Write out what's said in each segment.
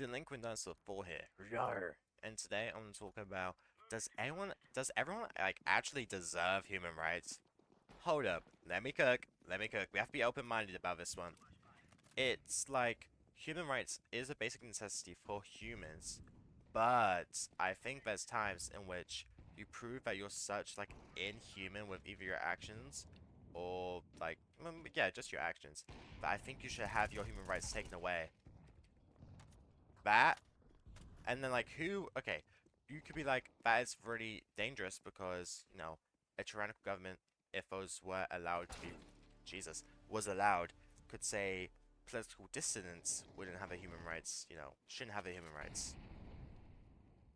Delinquent Dinosaur 4 here. Rawr. And today I'm talking about does everyone like actually deserve human rights? Hold up. Let me cook. Let me cook. We have to be open-minded about this one. It's like human rights is a basic necessity for humans, but I think there's times in which you prove that you're such like inhuman with either your actions or like yeah, just your actions. That I think you should have your human rights taken away. That And then, like, okay, you could be like, that is really dangerous because, a tyrannical government, if those were allowed to be, Jesus, was allowed, could say political dissidents wouldn't have their human rights, shouldn't have their human rights.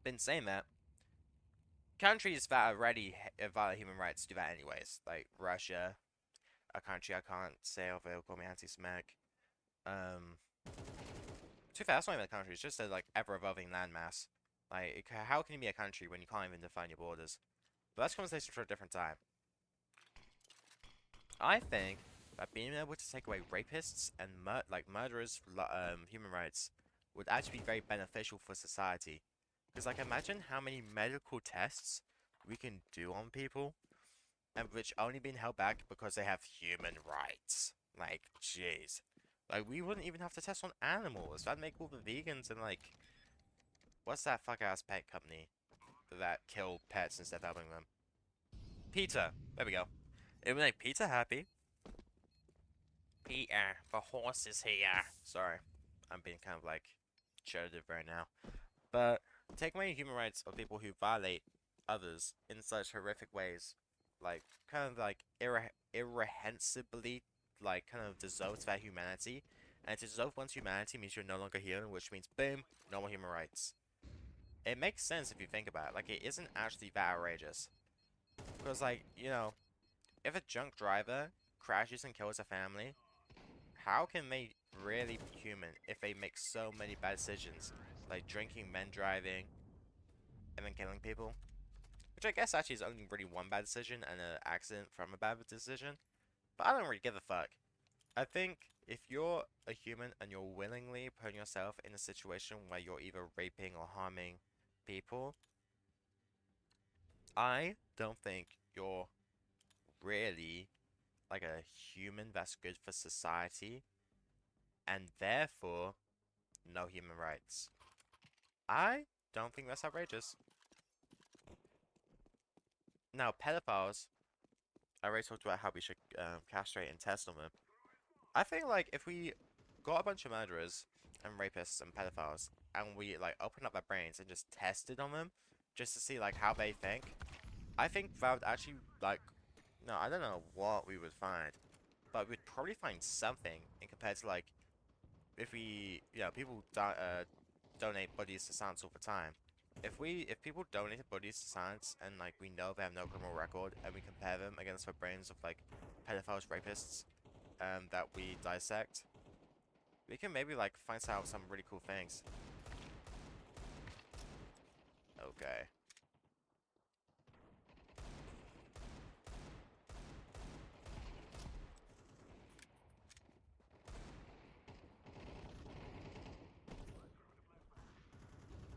Been saying that, countries that already violate human rights do that anyways. Like, Russia, a country I can't say, or they'll call me anti-Semitic. Um, To be fair, that's not even a country, it's just a, like, ever-evolving landmass. Like, how can you be a country when you can't even define your borders? But that's a conversation for a different time. I think that being able to take away rapists and murderers' human rights would actually be very beneficial for society. Because, like, imagine how many medical tests we can do on people, and which only been held back because they have human rights. Like, jeez. Like, we wouldn't even have to test on animals. That'd make all the vegans and, like, what's that fuck-ass pet company that kill pets instead of helping them? PETA. There we go. It would make PETA happy. PETA. The horse is here. Sorry. I'm being kind of, like, churlish right now. But take away human rights of people who violate others in such horrific ways. Like, kind of, like, irrehensibly, like, kind of dissolves their humanity. And to dissolve one's humanity means you're no longer human, which means, boom, no more human rights. It makes sense if you think about it. Like, it isn't actually that outrageous. Because, like, if a drunk driver crashes and kills a family, how can they really be human if they make so many bad decisions? Like drinking, men driving, and then killing people? Which I guess actually is only really one bad decision and an accident from a bad decision. But I don't really give a fuck. I think if you're a human and you're willingly putting yourself in a situation where you're either raping or harming people, I don't think you're really like a human that's good for society, and therefore no human rights. I don't think that's outrageous. Now, pedophiles, I already talked about how we should castrate and test on them. I think like if we got a bunch of murderers and rapists and pedophiles and we like open up their brains and just tested on them just to see like how they think, I think that would actually like no, I don't know what we would find, but we'd probably find something in compared to like if we, people donate bodies to science all the time. If people donated bodies to science and like we know they have no criminal record and we compare them against the brains of like pedophiles, rapists, that we dissect, we can maybe like find out some really cool things. Okay.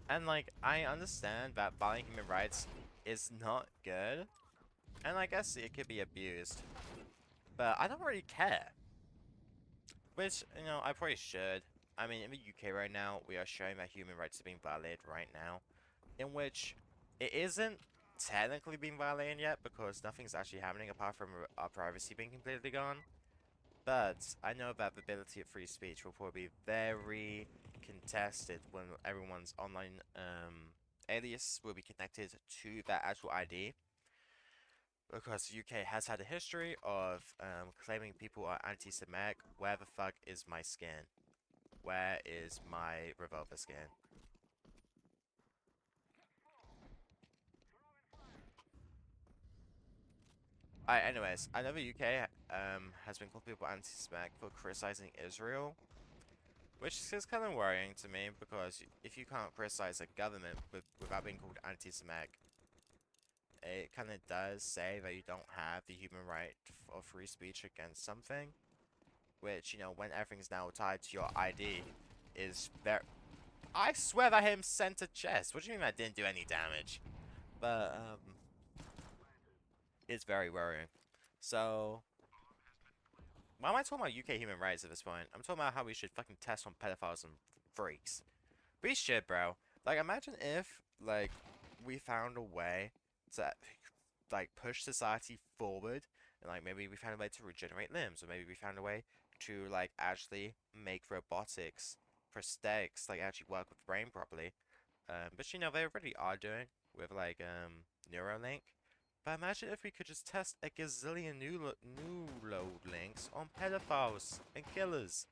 And like I understand that violating human rights is not good, and I guess it could be abused, but I don't really care. Which, I probably should. I mean, in the UK right now, we are showing that human rights are being violated right now, in which it isn't technically being violated yet because nothing's actually happening apart from our privacy being completely gone. But I know that the ability of free speech will probably be very contested when everyone's online alias will be connected to that actual ID. Because the UK has had a history of claiming people are anti-Semitic. Where the fuck is my skin? Where is my revolver skin? Anyways, I know the UK has been calling people anti-Semitic for criticizing Israel, which is kind of worrying to me because if you can't criticize a government without being called anti-Semitic, it kind of does say that you don't have the human right of free speech against something, which, when everything's now tied to your ID, is very... I swear that hit him center chest. What do you mean that didn't do any damage? But, it's very worrying. So, why am I talking about UK human rights at this point? I'm talking about how we should fucking test on pedophiles and freaks. We should, bro. Like, imagine if, like, we found a way to, like, push society forward, and, like, maybe we found a way to regenerate limbs, or maybe we found a way to, like, actually make robotics, prosthetics, like, actually work with the brain properly. But, you know, they already are doing with, like, Neuralink. But imagine if we could just test a gazillion new load links on pedophiles and killers.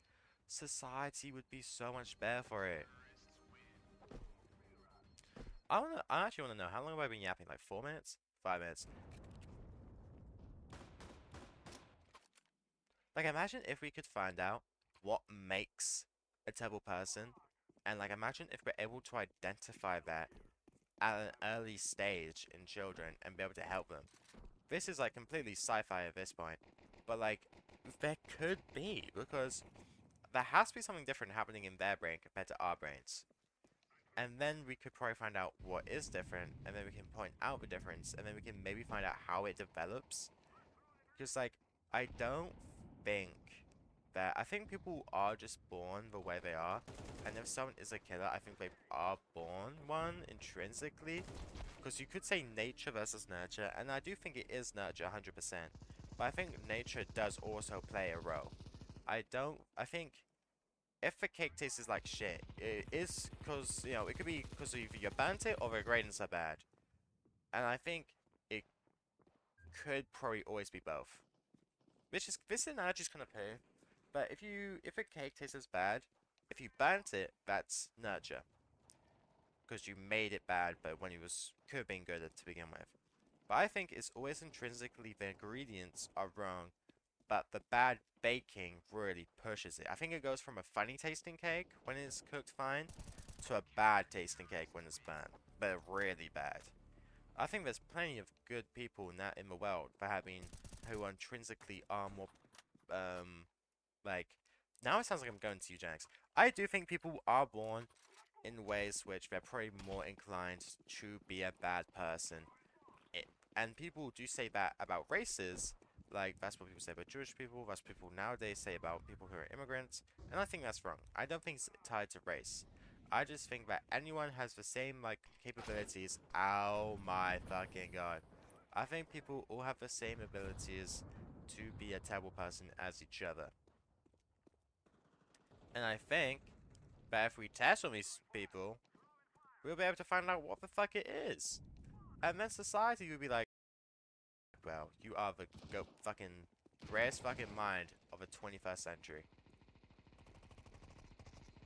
Society would be so much better for it. I actually wanna know, how long have I been yapping? Like 4 minutes? 5 minutes. Like, imagine if we could find out what makes a terrible person, and like imagine if we're able to identify that at an early stage in children and be able to help them. This is like completely sci-fi at this point, but like there could be, because there has to be something different happening in their brain compared to our brains. And then we could probably find out what is different, and then we can point out the difference, and then we can maybe find out how it develops. Because, like, I don't think that. I think people are just born the way they are. And if someone is a killer, I think they are born one intrinsically. Because you could say nature versus nurture, and I do think it is nurture 100%. But I think nature does also play a role. I think if the cake tastes like shit, it is because, you know, it could be because either you burnt it or the ingredients are bad. And I think it could probably always be both. This analogy is kind of poo. But if a cake tastes bad, if you burnt it, that's nurture. Because you made it bad, but when it was could have been good to begin with. But I think it's always intrinsically the ingredients are wrong, but the bad baking really pushes it. I think it goes from a funny tasting cake when it's cooked fine to a bad tasting cake when it's burnt, but really bad. I think there's plenty of good people in the world for having who intrinsically are more like, now it sounds like I'm going to eugenics. I do think people are born in ways which they're probably more inclined to be a bad person. It, and people do say that about races. Like, that's what people say about Jewish people. That's what people nowadays say about people who are immigrants. And I think that's wrong. I don't think it's tied to race. I just think that anyone has the same, like, capabilities. Oh my fucking god. I think people all have the same abilities to be a terrible person as each other. And I think that if we test on these people, we'll be able to find out what the fuck it is. And then society will be like, well, you are the fucking greatest fucking mind of the 21st century.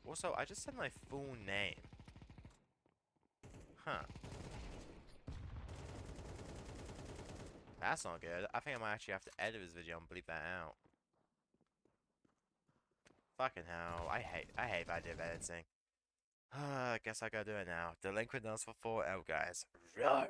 Also, I just said my full name. Huh. That's not good. I think I might actually have to edit this video and bleep that out. Fucking hell. I hate video editing. I guess I gotta do it now. Delinquent notes for 4L, guys. Roar.